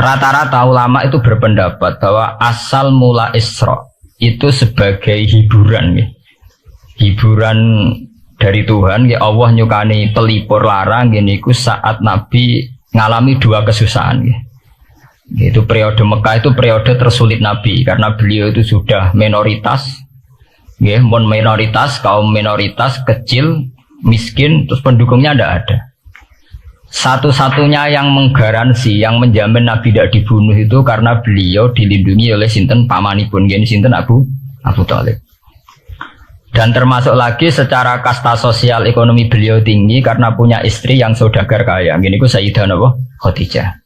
Rata-rata ulama itu berpendapat bahwa asal mula Isra itu sebagai hiburan ya. Hiburan dari Tuhan ya, Allah nyukani pelipur larang gini ku saat Nabi ngalami dua kesusahan ya. Itu periode Mekah itu periode tersulit Nabi karena beliau itu sudah minoritas ya, kaum minoritas kecil miskin terus pendukungnya tidak ada. Satu-satunya yang menggaransi, yang menjamin Nabi tidak dibunuh itu karena beliau dilindungi oleh sinten pamanipun, gini sinten Abu Thalib. Dan termasuk lagi secara kasta sosial ekonomi beliau tinggi karena punya istri yang saudagar kaya. Gini ku Sayyidah Khadijah.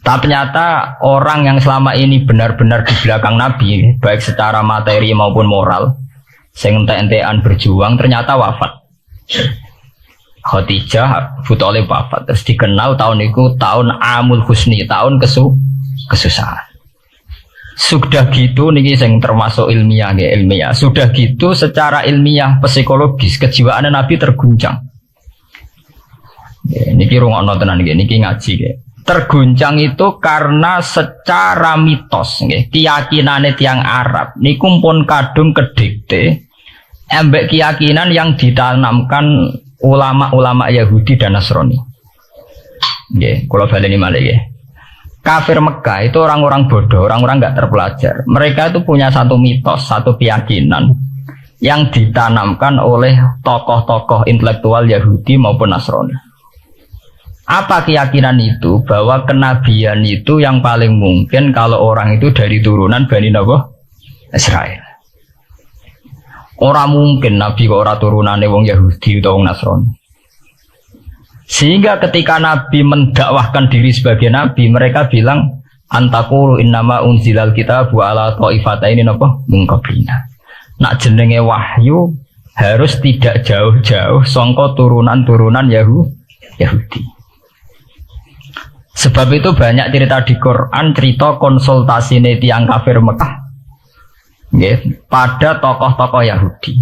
Tapi ternyata orang yang selama ini benar-benar di belakang Nabi, baik secara materi maupun moral, sing entek-entekan berjuang ternyata wafat. Khadijah Abu Thalib wafat, terus dikenal tahun itu tahun Amul Husni, tahun kesusahan. Sudah gitu niki sing termasuk ilmiah. Sudah gitu secara ilmiah psikologis kejiwaan Nabi terguncang. Niki rungokno tenan niki ngaji nggih. Terguncang itu karena secara mitos nggih, keyakinane tiyang Arab niku pun kadung kedikte ambek keyakinan yang ditanamkan ulama-ulama Yahudi dan Nasrani. Nggih, kula baleni malih nggih. Kafir Mekah itu orang-orang bodoh, orang-orang enggak terpelajar. Mereka itu punya satu mitos, satu keyakinan yang ditanamkan oleh tokoh-tokoh intelektual Yahudi maupun Nasrani. Apa keyakinan itu? Bahwa kenabian itu yang paling mungkin kalau orang itu dari turunan Bani Israel. Orang mungkin Nabi kok ora turunane wong Yahudi atau wong Nasrani. Sehingga ketika Nabi mendakwahkan diri sebagai Nabi, mereka bilang antakulu innama unzilal kitabu ala ta'ifataini napa min qablina. Nak jenenge wahyu harus tidak jauh-jauh sangka turunan-turunan Yahudi. Sebab itu banyak cerita di Quran, cerita konsultasi tiang kafir Mekah pada tokoh-tokoh Yahudi.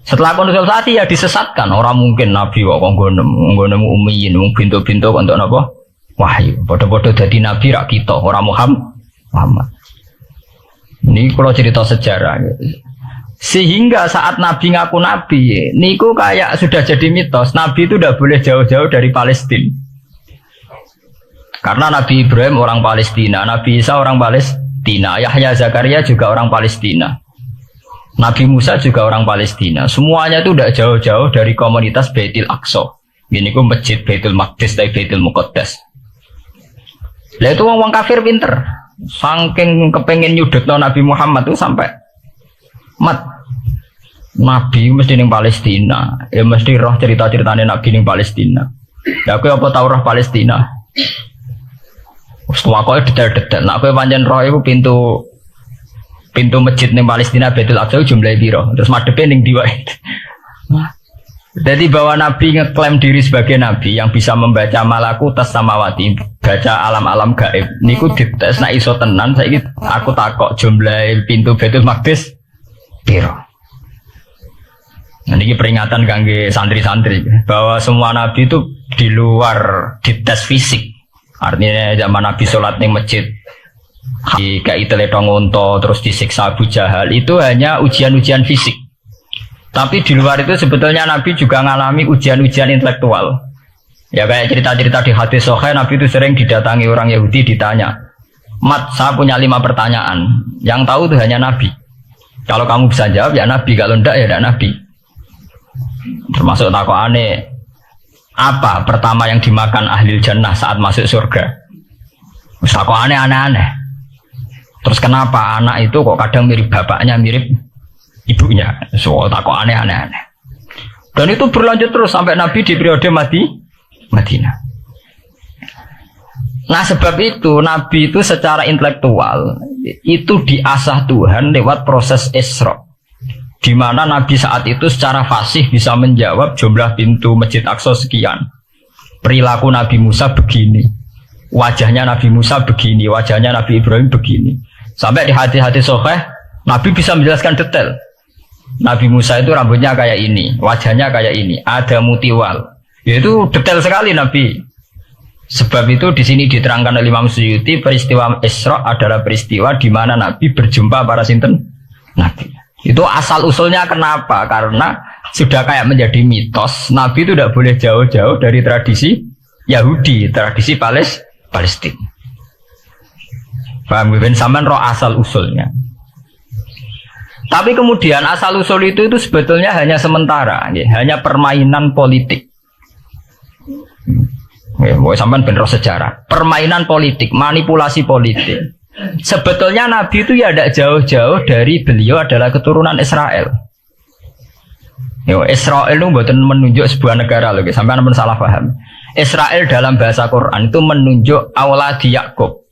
Setelah konsultasi ya disesatkan. Orang mungkin Nabi kok nggone ummiyin, bintu-bintu untuk napa? Wahyu. Padha-padha dadi nabi rak kita, ora Muhammad. Ini kalau cerita sejarah. Sehingga saat Nabi ngaku Nabi, niku kayak sudah jadi mitos. Nabi itu tidak boleh jauh-jauh dari Palestina. Karena Nabi Ibrahim orang Palestina, Nabi Isa orang Palestina, Yahya Zakaria juga orang Palestina, Nabi Musa juga orang Palestina. Semuanya itu tidak jauh-jauh dari komunitas Baitul Aqsa. Ini ku masjid Baitul Maqdis dan Baitul Muqaddas. Lah itu wong kafir pinter. Saking kepengen nyudutno Nabi Muhammad itu sampai Nabi mesti ning Palestina. Ya mesti roh cerita-ceritane Nabi ning Palestina. Lah kowe apa tau roh Palestina? Wis tuwakoke detail-detail. Nek kowe pancen roh iku pintu masjid ning Palestina Baitul Aqsa jumlahe piro? Terus madhepe ning ndi wae. Jadi bahwa Nabi ngeklaim diri sebagai Nabi yang bisa membaca malakutas samawati, baca alam-alam gaib. Niku dites nek iso tenan saiki aku takok jumlah pintu Baitul Maqdis piro. Nah, ini peringatan kangge santri-santri bahwa semua Nabi itu di luar dites fisik. Artinya zaman Nabi sholat ning masjid kayak teletong unta terus disiksa Abu Jahal itu hanya ujian-ujian fisik. Tapi di luar itu sebetulnya Nabi juga mengalami ujian-ujian intelektual. Ya kayak cerita-cerita di hadis Sahih, Nabi itu sering didatangi orang Yahudi ditanya, "Mat, saya punya 5 pertanyaan. Yang tahu itu hanya Nabi. Kalau kamu bisa jawab ya Nabi, kalau enggak ya tidak Nabi." Termasuk takokane, apa pertama yang dimakan ahli jannah saat masuk surga? Takokane aneh-aneh. Terus kenapa anak itu kok kadang mirip bapaknya, mirip ibunya? Soal takok aneh-aneh. Dan itu berlanjut terus sampai Nabi di periode Madinah. Nah sebab itu Nabi itu secara intelektual itu diasah Tuhan lewat proses Isra, di mana Nabi saat itu secara fasih bisa menjawab jumlah pintu Masjid Aqsa sekian. Perilaku Nabi Musa begini, wajahnya Nabi Musa begini, wajahnya Nabi Ibrahim begini. Sampai di hadis-hadis Sahih Nabi bisa menjelaskan detail. Nabi Musa itu rambutnya kayak ini, wajahnya kayak ini, ada mutiwal. Itu detail sekali Nabi Sebab itu di sini diterangkan oleh Imam Suyuti, peristiwa Isra adalah peristiwa di mana Nabi berjumpa para sinten Nabi. Itu asal usulnya kenapa? Karena sudah kayak menjadi mitos, Nabi itu tidak boleh jauh-jauh dari tradisi Yahudi, tradisi Palestina. Paham ben sampean roh asal usulnya. Tapi kemudian asal usul itu sebetulnya hanya sementara, ya, hanya permainan politik. Ya, sampean ben roh sejarah, permainan politik, manipulasi politik. Sebetulnya Nabi itu ya tidak jauh-jauh dari beliau adalah keturunan Israel. Yo, Israel itu bukan menunjuk sebuah negara loh, sampai anda salah paham. Israel dalam bahasa Quran itu menunjuk auladi Yakub.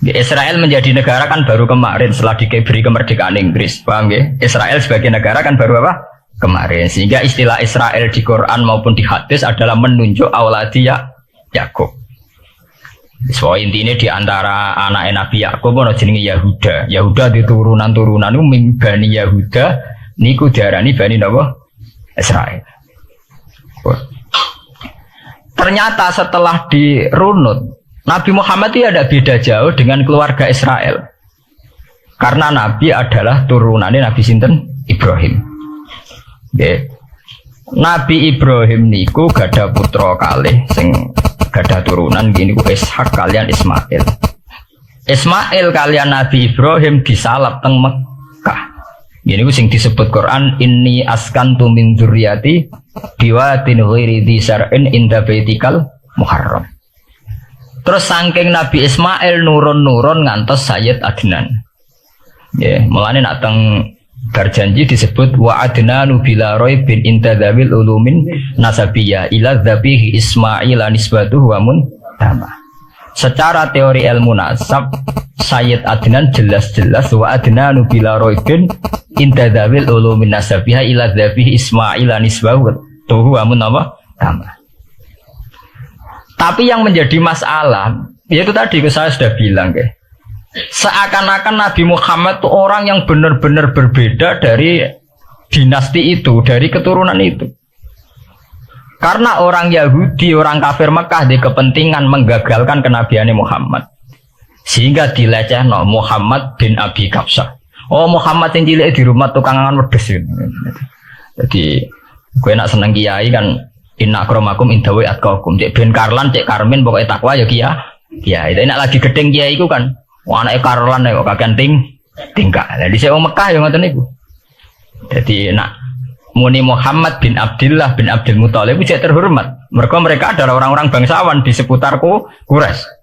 Israel menjadi negara kan baru kemarin setelah diberi kemerdekaan Inggris, paham ya? Israel sebagai negara kan baru apa? Kemarin. Sehingga istilah Israel di Quran maupun di hadis adalah menunjuk auladi Yakub. So intinya di antara anak Nabi Yakub ono jenenge Yahuda. Yahuda di turunan-turunan itu Bani Yahuda. Niku diarani Bani napa? Israel. Ternyata setelah dirunut, Nabi Muhammad itu ada beda jauh dengan keluarga Israel. Karena Nabi adalah turunannya Nabi sinten? Ibrahim. Okay. Nabi Ibrahim niku gada putra kalih sing gada turunan gini ku Ishak kalian Ismail. Ismail kalian Nabi Ibrahim disalap teng Mekah. Gini ku sing disebut Quran inni askantu min dzurriyyati biwatin ghairi dzi zar'in inda baitikal muharram. Terus saking Nabi Ismail nurun-nurun ngantos Sayyid Adnan. Ya, mulane nak teng berjanji disebut wa adnanu bila raibin inda dzawil ulumin nasabiyah ila dzabihi Ismail nisbatuhu wa muntama. Secara teori ilmu nasab Sayyid Adnan jelas-jelas wa adnanu bila raibin inda dzawil ulumin nasabiyah ila dzabihi Ismail nisbatuhu wa muntama. Tapi yang menjadi masalah yaitu tadi saya sudah bilang seakan-akan Nabi Muhammad itu orang yang benar-benar berbeda dari dinasti itu, dari keturunan itu. Karena orang Yahudi, orang kafir Mekah di kepentingan menggagalkan kenabian Muhammad. Sehingga dilecehno Muhammad bin Abi Kabsah. Oh Muhammad yang cilik di rumah tukang angan wedes. Jadi gue nak seneng kiai kan inna akramakum indawi atqakum. Cek ben Karlan, cek Karmin pokoknya takwa ya kiai. Tapi nak lagi gedeng kiai iku kan anake Karlan kok kakean tingkah. Lah dhisik wong Mekah ya ngoten niku. Jadi nak muni Muhammad bin Abdullah bin Abdul Muthalib itu terhormat. Mereka adalah orang-orang bangsawan di seputar Quraisy.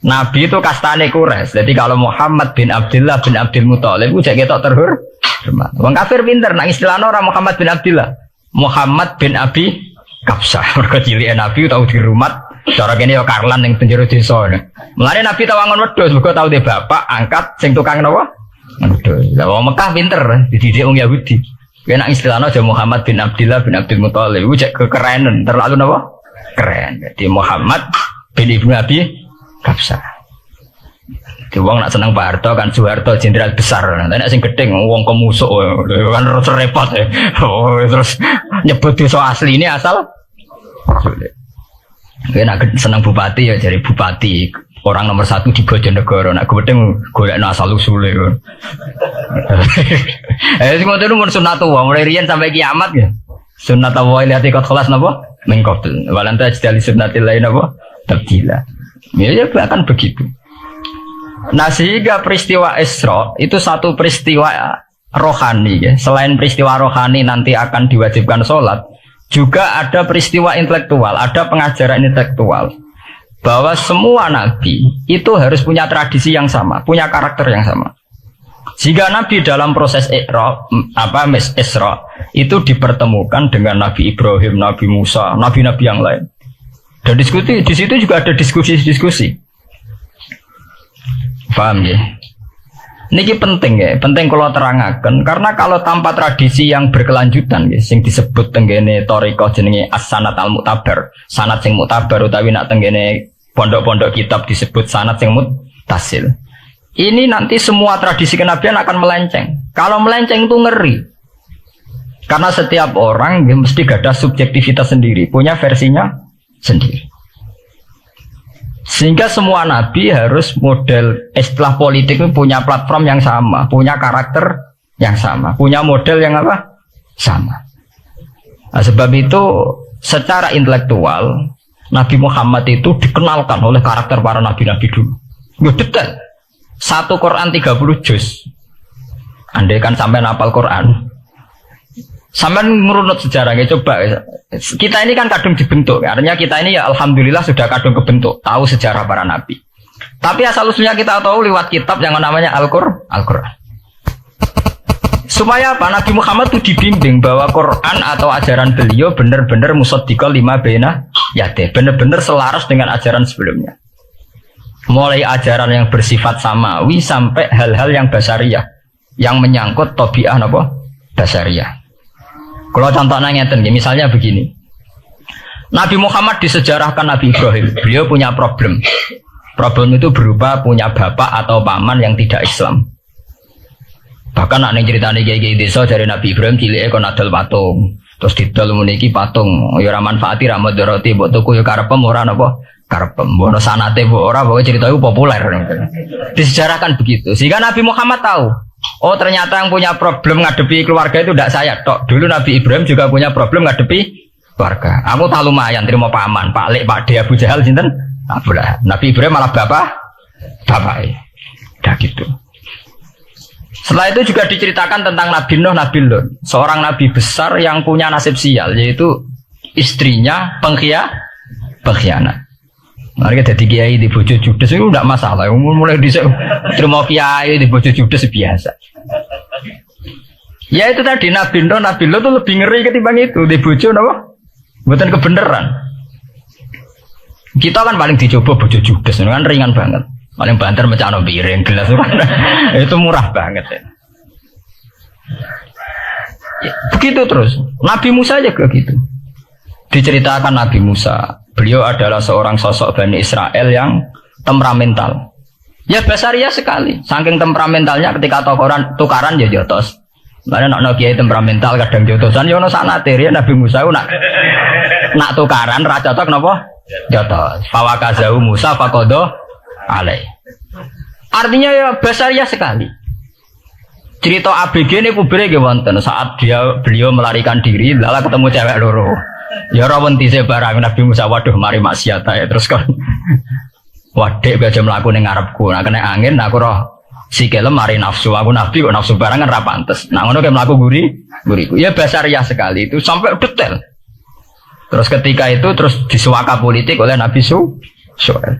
Nabi itu kastane Quraisy. Jadi kalau Muhammad bin Abdullah bin Abdul Muthalib itu ketok terhormat. Wong kafir pinter nang istilahnya orang Muhammad bin Abdullah. Muhammad bin Abi Kabsah. Mergo cilike Nabi tau dirumat. Cara kene ya Karlan ning penjara desa. Mulane Nabi tau angon wedhus, mergo tau de bapak angkat sing tukang napa? Wedhus. Lah wong Mekah pinter, dididik wong Yahudi. Kena istilahnya aja Muhammad bin Abdullah bin Abdul Muthalib. Iku cek kekerenan, terlalu napa? Keren. Jadi Muhammad bin Ibnu Abi Kabsah. Di wong nak seneng Pak Harto kan Soeharto jenderal besar. Nek sing gedeng wong kemusuk kan repot ya. Oh, terus nyebut desa asli ini asal nak seneng bupati ya jadi bupati orang nomor 1 di Bojonegoro. Nak gedeng golekno asal usule. Semua itu mun sunnatullah mulai riyen sampai kiamat ya. Sunnatullah lihat ikut kelas napa? Mengkotel. Walanta jadi sunnatillah napa? Tabdila. Ya akan begitu. Nah sehingga peristiwa Isra itu satu peristiwa rohani ya. Selain peristiwa rohani nanti akan diwajibkan sholat, juga ada peristiwa intelektual, ada pengajaran intelektual bahwa semua nabi itu harus punya tradisi yang sama, punya karakter yang sama. Jika nabi dalam proses Isra itu dipertemukan dengan Nabi Ibrahim, Nabi Musa, nabi-nabi yang lain. Dan diskusi di situ juga ada diskusi. Paham ya? Niki penting ya, penting kalau terangkan karena kalau tanpa tradisi yang berkelanjutan ya, sing disebut tenggene thariqah jenenge as-sanad al-mu'tabar, sanad sing mu'tabar utawi nak tenggene pondok-pondok kitab disebut sanad sing muttasil. Ini nanti semua tradisi kenabian akan melenceng. Kalau melenceng itu ngeri. Karena setiap orang ya, mesti ada subjektivitas sendiri, punya versinya sendiri. Sehingga semua nabi harus model istilah politik itu punya platform yang sama, punya karakter yang sama, punya model yang apa? Sama. Nah, sebab itu secara intelektual Nabi Muhammad itu dikenalkan oleh karakter para nabi-nabi dulu. Ya detail. Satu Quran 30 juz. Andai kan sampai hafal Quran. Sampai merunut sejarahnya, coba kita ini kan kadung dibentuk, artinya kita ini ya alhamdulillah sudah kadung kebentuk, tahu sejarah para nabi. Tapi asal usulnya kita tahu lewat kitab yang namanya Al-Quran. Supaya apa? Nabi Muhammad itu dibimbing bahwa Quran atau ajaran beliau benar-benar musaddiqal lima baina yadayhi, benar-benar selaras dengan ajaran sebelumnya. Mulai ajaran yang bersifat samawi sampai hal-hal yang basariyah, yang menyangkut tabiah apa? Basariyah. Kalau contohnya ngeten, misalnya begini. Nabi Muhammad disejarahkan Nabi Ibrahim. Beliau punya problem. Problem itu berupa punya bapak atau paman yang tidak Islam. Bahkan nak ceritanya kiai desa dari Nabi Ibrahim cilik kon adol patung. Terus didol meniki patung. Ya ora manfaati ra madharati mbok tuku ya karepem ora napa? Karepem. Mbok sanate mbok ora pokoke cerita itu populer. Disejarahkan begitu. Sehingga Nabi Muhammad tahu. Oh ternyata yang punya problem ngadepi keluarga itu tidak saya tok. Dulu Nabi Ibrahim juga punya problem ngadepi keluarga. Aku tak lumayan terima paman, Pak Lek, Pak De, Abu Jahal sinten? Abdullah. Nabi Ibrahim malah bapak. Udah gitu. Setelah itu juga diceritakan tentang Nabi Nuh, Nabi Lut, seorang nabi besar yang punya nasib sial, yaitu istrinya pengkhianat. Mereka jadi kiai di bojo judes itu tidak masalah. Mulai bisa terima kiai di bojo judes biasa. Ya itu tadi Nabi Nuh, Nabi Lut itu lebih ngeri ketimbang itu di bojo apa? Bukan kebenaran. Kita kan paling dicoba bojo judes, kan ringan banget. Paling banter mecano piring gelas itu murah banget ya. Ya, begitu terus. Nabi Musa juga gitu. Diceritakan Nabi Musa, beliau adalah seorang sosok Bani Israel yang temperamental. Ya basaria sekali. Saking temperamentalnya ketika tukaran ya jotos. Mana nak kiai temperamental kadang jotosan ya ono sanate ya Nabi Musa nak tukaran ra cocok napa? Jotos. Fawakazahu Musa faqada alai. Artinya ya basaria sekali. Cerita ABG ini kubere nggih wonten saat beliau melarikan diri lala ketemu cewek loro. Ya ora wenti se barang Nabi Musa waduh mari maksiat ya terus kan. Wadek aja mlaku ning ngarepku. Nah kena angin aku roh sikile mari nafsu aku nabi kok nafsu barang kan ra pantes. Nah ngono ke mlaku guriku. Ya basaria sekali itu sampai detail. Terus ketika itu terus disuaka politik oleh Nabi Syuaib.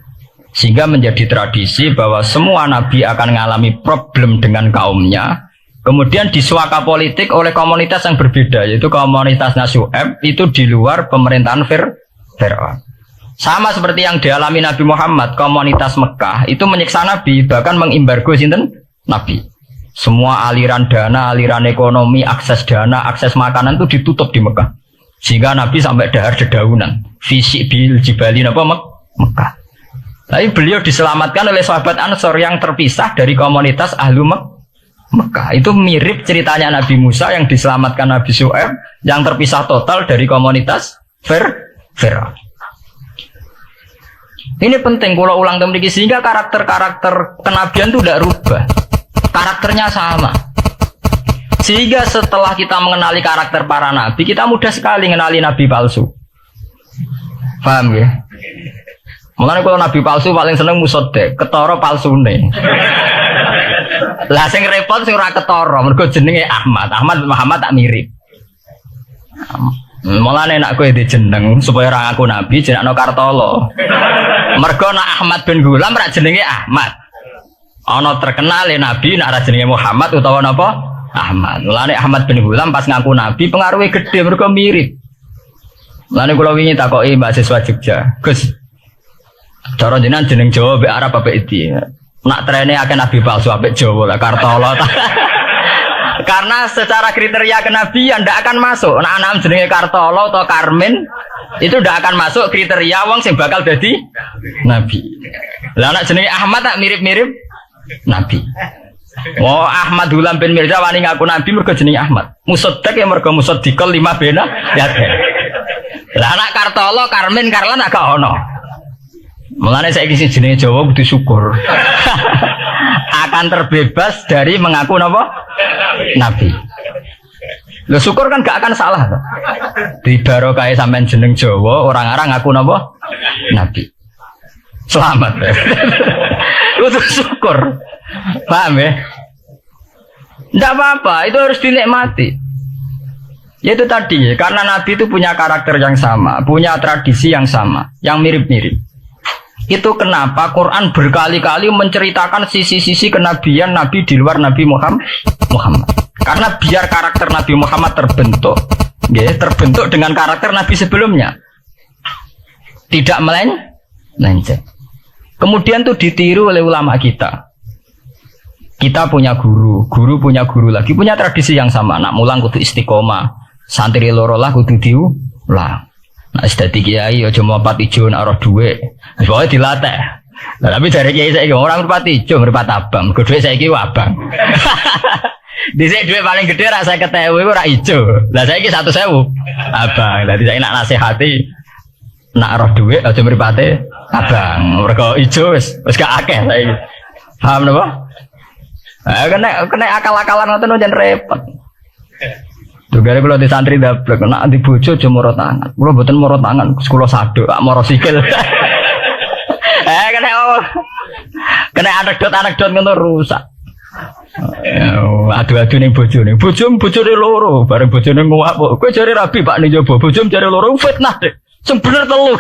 Sehingga menjadi tradisi bahwa semua nabi akan mengalami problem dengan kaumnya. Kemudian disuaka politik oleh komunitas yang berbeda, yaitu komunitasnya Syuaib itu di luar pemerintahan Fir'aun. Sama seperti yang dialami Nabi Muhammad, komunitas Mekah itu menyiksa Nabi, bahkan mengimbargo sinten Nabi. Semua aliran dana, aliran ekonomi, akses dana, akses makanan itu ditutup di Mekah. Sehingga Nabi sampai dahar dedaunan, fisik bil jibali apa Mekah. Tapi beliau diselamatkan oleh sahabat Ansor yang terpisah dari komunitas Ahlu Mekah. Itu mirip ceritanya Nabi Musa yang diselamatkan Nabi Syuaib yang terpisah total dari komunitas Fir'aun. Ini penting kalau ulang temriki sehingga karakter-karakter kenabian itu tidak rubah. Karakternya sama. Sehingga setelah kita mengenali karakter para nabi, kita mudah sekali mengenali nabi palsu. Paham ya? Makanya kalau nabi palsu paling seneng musodek, ketara palsune. Lah sing repot sing ora ketara, mergo jenenge Ahmad Muhammad tak mirip. Mulane nek kowe dijeneng supaya ora ngaku nabi jenengno Kartolo. Mergo nek Ahmad bin Gulam ora jenenge Ahmad. Ana terkenal nabi nek ora jenenge Muhammad utawa napa? Ahmad. Mulane Ahmad bin Gulam pas ngaku nabi pengaruhe gede mergo mirip. Mulane kula wingi takoki mahasiswa Jogja, Gus cara jeneng Jawa mbek Arab apa iki? Nak trene akeh nabi palsu apik Jawa lah Kartolo. Karena secara kriteria kenabian ndak akan masuk. Nak anak jenenge Kartolo atau Karmen itu ndak akan masuk kriteria wong sing bakal dadi nabi. Lah anak jenenge Ahmad tak mirip-mirip nabi. Oh Ahmad Hulam bin Mirza wani ngaku nabi mergo jenenge Ahmad. Musaddiq ya mergo musaddiqal lima bena ya. Lah anak Kartolo, Karmen, Karlan agak ono. Mulane saiki sing jenenge Jawa kudu syukur. Akan terbebas dari mengaku napa? Nabi. Lho syukur kan gak akan salah. Di barokah sampean jeneng Jawa, orang-orang ngaku napa? Nabi. Selamat. Kudu syukur. Paham ya? Tidak apa-apa, itu harus dinikmati. Ya itu tadi, karena Nabi itu punya karakter yang sama, punya tradisi yang sama, yang mirip-mirip. Itu kenapa Quran berkali-kali menceritakan sisi-sisi kenabian Nabi di luar Nabi Muhammad. Karena biar karakter Nabi Muhammad terbentuk, ya, terbentuk dengan karakter Nabi sebelumnya. Tidak melenceng. Kemudian tuh ditiru oleh ulama kita. Kita punya guru punya guru lagi, punya tradisi yang sama. Nak mulang kudu istiqomah, santri loro lah kudu diulang. Nak dadi kiai aja mripat ijo nak roh dhuwit. Pokoke dilatih. Lah tapi dari kiai saiki orang mripat ijo, mripat abang. Mergo dhuwit saiki abang. Dhisik dhuwit paling gedhe ra 50.000 iku ra ijo. Lah saiki 100.000 abang. Lah saiki nak nasihati nak roh dhuwit aja mripate abang. Mergo ijo wis gak akeh saiki. Paham napa? Kena akal-akalan ngoten jan repot. Dugare kula di santri dablek nek di bojo aja moro tangan. Kula mboten moro tangan, kula saduk, gak moro sikil. Kena anekdot ngono rusak. Adu-adu ning bojone. Bojone loro, bareng bojone nguap. Kowe jare rabi Pak ning njaba, bojom jare loro fitnah deh. Sing bener telu.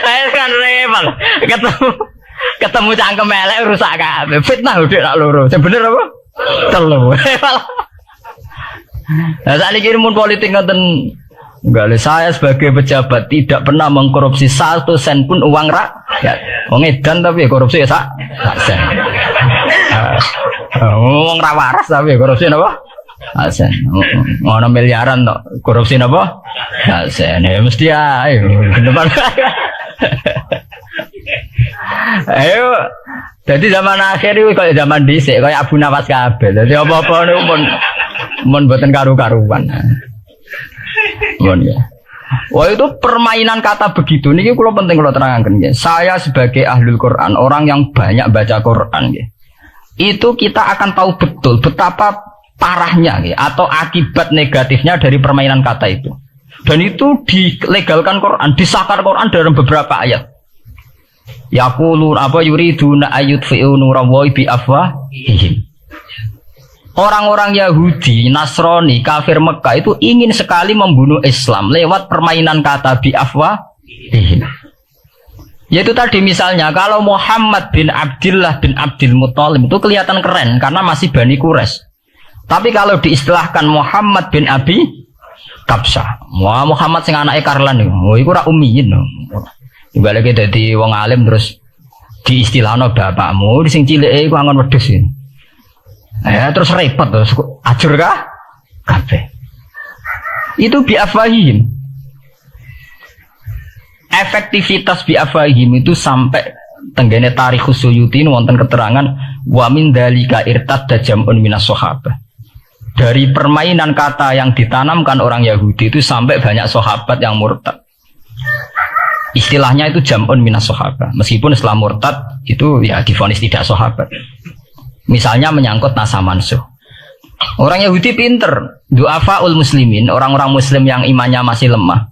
Ayo kan repot. Ketemu cangkem elek rusak kabeh. Fitnah udah nak loro. Sing bener apa? Telu. Nah, saiki mun politik ngoten enggak, saya sebagai pejabat tidak pernah mengkorupsi 1 sen pun uang rakyat. Wong edan tapi korupsi ya sak sen. Wong ra waras tapi korupsi napa? Sen. Ono miliaran tok. Korupsi napa? Sen. Ya mesti ae. Ayo, jadi zaman akhir itu kayak zaman dhisik, kayak Abu Nawas kabeh. Jadi apa-apa niku mun mboten karu-karuan. Mon ya. Wah itu permainan kata begitu niki kula penting kula terangkan nggih. Saya sebagai ahlul Quran, orang yang banyak baca Quran nggih. Itu kita akan tahu betul betapa parahnya nggih atau akibat negatifnya dari permainan kata itu. Dan itu dilegalkan Quran, disahkan Quran dalam beberapa ayat. Yaqulun apa yuriduna ayutfi'u nurallahi bi afwahihim. Orang-orang Yahudi, Nasrani, kafir Mekah itu ingin sekali membunuh Islam lewat permainan kata bi afwahihim. Yaitu tadi misalnya kalau Muhammad bin Abdullah bin Abdul Muthalib itu kelihatan keren karena masih Bani Quraisy. Tapi kalau diistilahkan Muhammad bin Abi Kabsah, wah Muhammad sing anake Karlan niku, iku ora ummiyin. Ibaratnya dadi wong alim terus diistilahno bapakmu sing cilike iku angon wedhus. Ya terus repot terus ajur kah? Kabeh. Itu biafahim. Efektivitas biafahim itu sampai tenggene Tarikhus Suyuti wonten keterangan wa min dzalika irtadda jam'un minas sahabah. Dari permainan kata yang ditanamkan orang Yahudi itu sampai banyak sahabat yang murtad. Istilahnya itu jam'un minas sahabah. Meskipun setelah murtad itu ya divonis tidak sahabat. Misalnya menyangkut nasa mansuh. Orang Yahudi pinter, du'afaul muslimin, orang-orang muslim yang imannya masih lemah.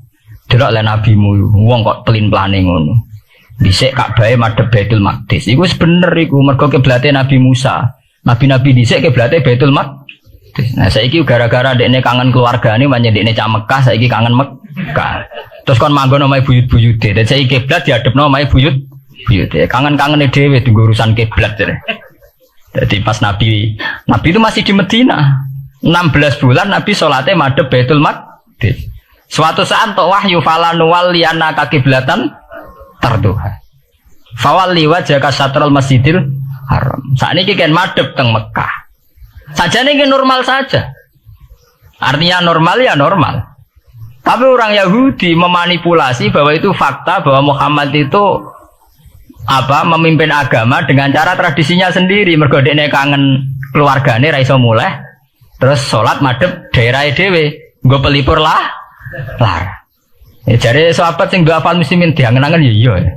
Delok le nabimu, wong kok pelin-pelane ngono. Dhisik Ka'bah madhep Baitul Maqdis. Iku wis bener iku mergo kiblate Nabi Musa. Nabi-nabi dhisik kiblate Baitul Maqdis. Nah saiki gara-gara dekne kangen keluargane manyen dekne cak Mekah, saiki kangen Mekah. Terus kon manggon omahe buyut-buyute. Dan saiki kiblat diadepno omahe buyut-buyute. Kangen-kangene dhewe tunggu urusan kiblat. Jadi pas Nabi itu masih di Medina. 16 bulan Nabi sholatnya madhep Baitul Maqdis. Suatu saat tok wahyu falanu walliyana kakiblatan tarduha. Fawalli wajhaka syatral Masjidil Haram. Sakniki kan madhep teng Mekah. Sajane iki normal saja. Artinya normal ya normal. Tapi orang Yahudi memanipulasi bahwa itu fakta bahwa Muhammad itu memimpin agama dengan cara tradisinya sendiri. Mergo dekne kangen keluargane ra iso muleh. Terus salat madhep daerah dhewe, nggo pelipur lar. Jare sahabat sing do hafal muslimin diangen-angen ya iya.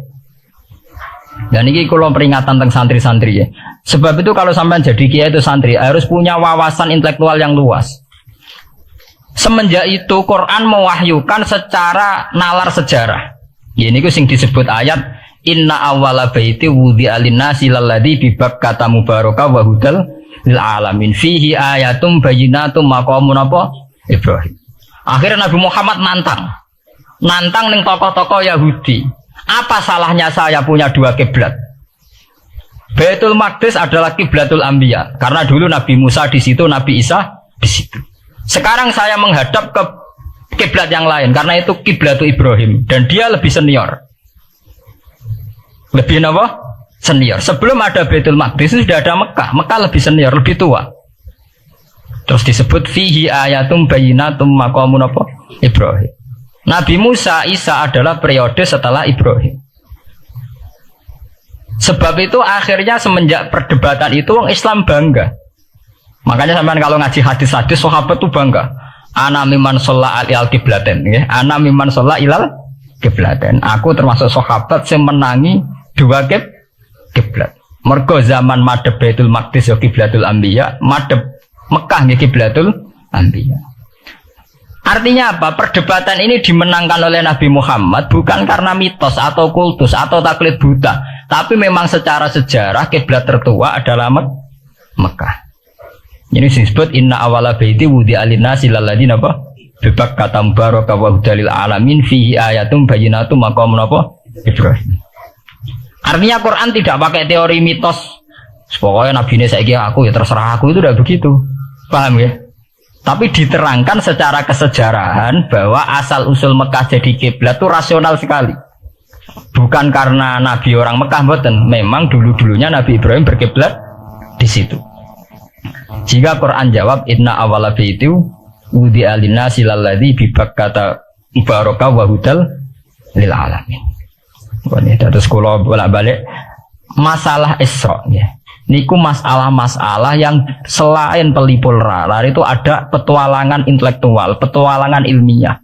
Dan ini kalau peringatan tentang santri-santri ya. Sebab itu kalau sampai jadi kiai itu santri harus punya wawasan intelektual yang luas. Semenjak itu Quran mewahyukan secara nalar sejarah. Ya ini sing disebut ayat Inna awwala baiti wudi'a lin-nasi lalladzi bi Bakkata mubaraka wa hudal lil alamin fihi ayatum bayyinatum maqamun apa Ibrahim. Akhirnya Nabi Muhammad nantang ning tokoh-tokoh Yahudi. Apa salahnya saya punya dua kiblat? Baitul Maqdis adalah kiblatul anbiya karena dulu Nabi Musa di situ, Nabi Isa di situ. Sekarang saya menghadap ke kiblat yang lain karena itu kiblatul Ibrahim dan dia lebih senior. Lebih apa? Senior. Sebelum ada Baitul Maqdis sudah ada Mekah. Mekah lebih senior, lebih tua. Terus disebut fihi ayatum bayyinatum maqamun apa? Ibrahim. Nabi Musa, Isa adalah periode setelah Ibrahim. Sebab itu akhirnya semenjak perdebatan itu orang Islam bangga. Makanya sampean kalau ngaji hadis-hadis sahabat itu bangga. Ana mimman sholla al qiblaten, ya. Ana mimman sholla ilal qiblaten. Aku termasuk sahabat yang menangi dua kiblat. Mergo zaman madhep Baitul Maqdis ya kiblatul anbiya, madhep Mekah ya kiblatul anbiya. Artinya apa? Perdebatan ini dimenangkan oleh Nabi Muhammad bukan karena mitos atau kultus atau taklid buta, tapi memang secara sejarah kiblat tertua adalah Mekah. Ini disebut inna awala baiti wudi'a lin-nasi lalladzi apa? Bi Bakkata mubaraka wa hudalil alamin fihi ayatum bayyinatum maqamun apa? Ibrahim. Artinya Quran tidak pakai teori mitos. Pokoknya Nabi ini saiki aku ya terserah aku, itu tidak begitu. Paham ya? Tapi diterangkan secara kesejarahan bahwa asal usul Mekah jadi kiblat itu rasional sekali. Bukan karena Nabi orang Mekah mboten, memang dulu-dulunya Nabi Ibrahim berkiblat di situ. Jika Quran jawab inna awwala baiti wudi'a lin-nasi lalladzi bi Bakkata mubaraka wa hudal lil alamin. Terus kalau bolak-balik masalah Isra ya. Niku masalah-masalah yang selain pelipul ralar itu ada petualangan intelektual, petualangan ilmiah,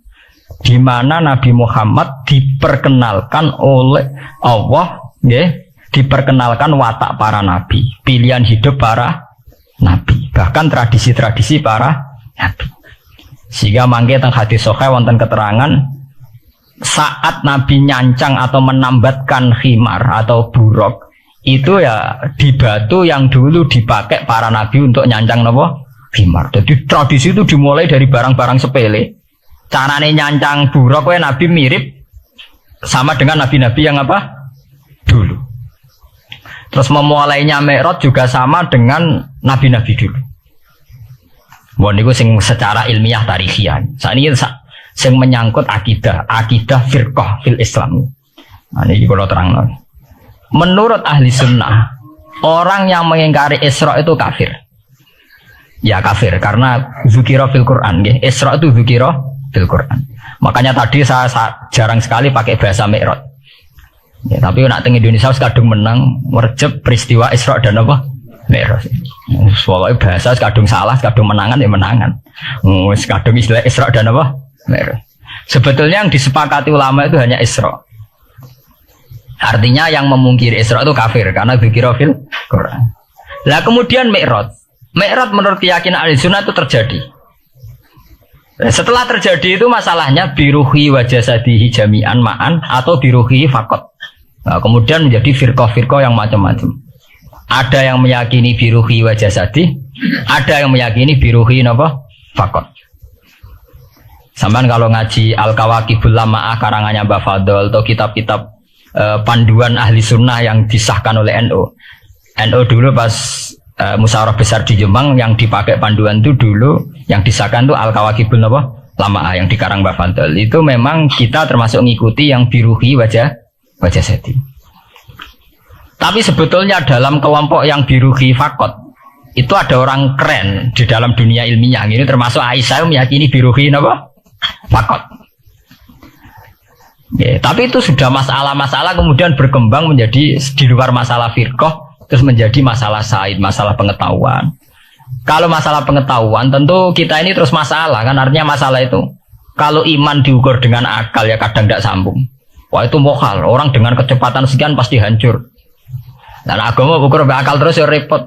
di mana Nabi Muhammad diperkenalkan oleh Allah, ya, diperkenalkan watak para nabi, pilihan hidup para nabi, bahkan tradisi-tradisi para nabi. Sehingga mangke teng hadis sahih wonten keterangan saat Nabi nyancang atau menambatkan khimar atau buruk itu ya di batu yang dulu dipakai para nabi untuk nyancang apa? Khimar. Jadi tradisi itu dimulai dari barang-barang sepele. Carane nyancang buruk ya Nabi mirip sama dengan nabi-nabi yang apa? Dulu. Terus memulainya Mi'raj juga sama dengan nabi-nabi dulu. Wah niku sing secara ilmiah tarihian. Saat ini sing menyangkut akidah firqah fil Islam. Nah ini kalau terang. Menurut ahli sunnah, orang yang mengingkari Isra itu kafir. Ya kafir karena dzikra fil Quran, ya. Isra itu dzikra fil Quran. Makanya tadi saya jarang sekali pakai bahasa Mi'raj. Ya, tapi nak teng Indonesia kadung menang merjep peristiwa Isra dan apa? Mi'raj. Soalnya bahasa kadung salah, kadung menangan ya menangan. Kadung istilah Isra dan apa? Mi'raj. Sebetulnya yang disepakati ulama itu hanya Isra. Artinya yang memungkiri Isra itu kafir karena dzikra fil Quran. Lah kemudian Mi'raj menurut keyakinan ahli sunnah itu terjadi. Setelah terjadi itu masalahnya biruhi wa jasadihi jami'an ma'an atau biruhi faqat. Nah, kemudian menjadi firqah-firqah yang macam-macam. Ada yang meyakini biruhi wa jasadi, ada yang meyakini biruhi napa? Faqat. Sampeyan kalau ngaji Al-Kawakibul Lama'ah karangannya Mbah Fadl atau kitab-kitab panduan ahli sunnah yang disahkan oleh NU. NU dulu pas musyawarah besar di Jombang yang dipakai panduan itu dulu yang disahkan itu Al-Kawakibul Lama'ah yang dikarang Mbah Fadl. Itu memang kita termasuk ngikuti yang biruhi wajah seti. Tapi sebetulnya dalam kelompok yang biruhi fakot itu ada orang keren di dalam dunia ilmiah. Ini termasuk Aisyah meyakini biruhi apa? Fakot. Ya, tapi itu sudah masalah-masalah kemudian berkembang menjadi di luar masalah firqah terus menjadi masalah said, masalah pengetahuan. Kalau masalah pengetahuan tentu kita ini terus masalah kan artinya masalah itu Kalau iman diukur dengan akal ya kadang tidak sambung. Wah itu mokal. Orang dengan kecepatan sekian pasti hancur. Dan agama ukur akal terus ya repot.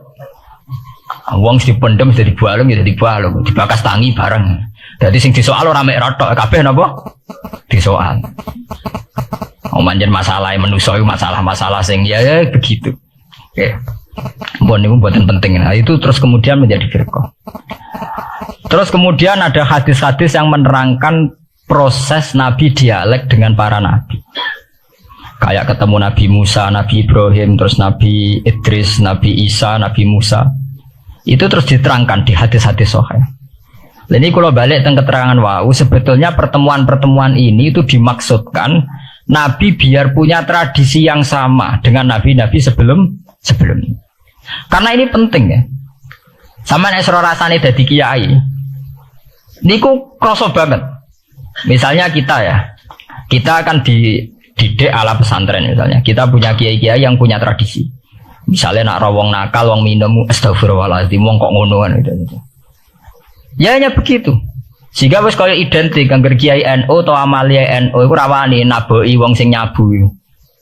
Wong dipendem jadi dibalung ya dibalung, dibakas tangi bareng. Jadi sing disoal ora mek rotok kabeh napa? Disoal. Manjen masalah manusa iku masalah-masalah sing ya begitu. Oke. Mbon niku mboten penting. Nah, itu terus kemudian menjadi firqah. Terus kemudian ada hadis-hadis yang menerangkan proses Nabi dialek dengan para nabi. Kayak ketemu Nabi Musa, Nabi Ibrahim, terus Nabi Idris, Nabi Isa, Nabi Musa. Itu terus diterangkan di hadis-hadis sahih. Ini kalau balik tentang keterangan wau, sebetulnya pertemuan-pertemuan ini itu dimaksudkan Nabi biar punya tradisi yang sama dengan nabi-nabi sebelumnya. Karena ini penting ya. Sama nek sira rasane dadi kiai. Niku kroso banget. Misalnya kita ya. Kita akan dididik ala pesantren misalnya. Kita punya kiai-kiai yang punya tradisi. Misalnya nak rawong nakal, wong minum astagfirullahaladzim, wong kok ngono kan gitu. Ya hanya begitu. Sehingga wis kaya identik angger kiai NU atau amalia NU iku rawani naboki wong sing nyabu.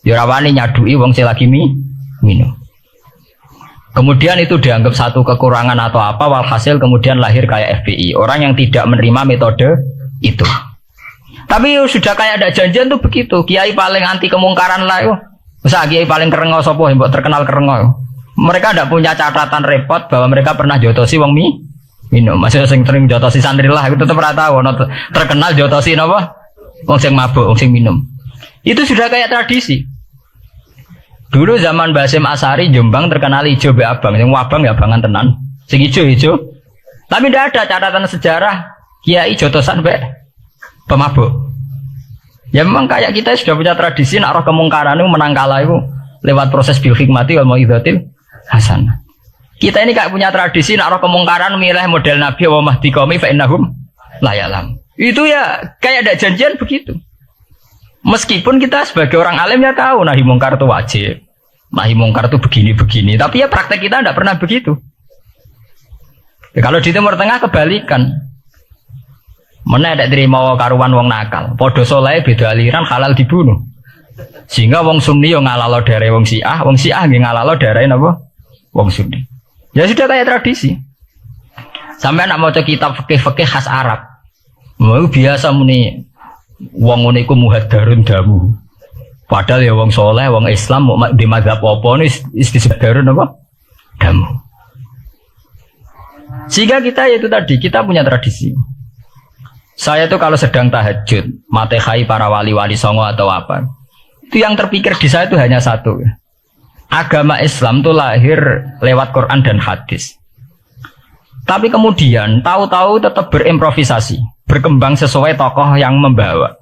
Ya rawani nyaduki wong sing lagi minum. Kemudian itu dianggap satu kekurangan atau apa, walhasil kemudian lahir kayak FPI. Orang yang tidak menerima metode itu. Tapi sudah kayak ada janjian tuh begitu. Kiai paling anti kemungkaran lah yo. Masa kiai paling kerengo sapa mbok terkenal kerengo. Mereka tidak punya catatan repot bahwa mereka pernah jotosi wong minum. Masih sing sering jotosi santri lah itu tetep ora tahu terkenal jotosi napa? Wong sing mabuk, wong sing minum. Itu sudah kayak tradisi. Dulu zaman Basim Asari Jombang terkenal ijo be abang, sing abang ya abangan tenan. Sing ijo. Tapi tidak ada catatan sejarah kiai jotosan be pemabuk. Ya memang kayak kita sudah punya tradisi nak roh kemungkaran itu menang kalah itu lewat proses bil hikmati wal mau'izatil hasanah. Kita ini kayak punya tradisi nak roh kemungkaran milih model Nabi wa mahdi qaumi fa innahum la ya'lam. Itu ya kayak ada janjian begitu. Meskipun kita sebagai orang alim ya tahu nahi mungkar itu wajib. Nahi mungkar itu begini-begini, tapi ya praktek kita tidak pernah begitu. Ya, kalau di Timur Tengah kebalikan. Mana ada terima karuan wong nakal. Podo soleh beda aliran halal dibunuh. Sehingga wong Sunni yo ngalalo darai wong Syiah nggih ngalalo darai napa? Wong Sunni. Ya sudah kayak tradisi. Sampai nak maca kitab fikih-fikih khas Arab. Mau biasa muni wong ngene iku muhaddarun damu. Padahal ya wong soleh, wong Islam mau di mazhab apa istisdarun apa? Damu. Sehingga kita itu tadi kita punya tradisi. Saya tuh kalau sedang tahajud, matehai para wali-wali songo atau apa, itu yang terpikir di saya itu hanya satu. Agama Islam itu lahir lewat Quran dan hadis. Tapi kemudian tahu-tahu tetap berimprovisasi, berkembang sesuai tokoh yang membawa.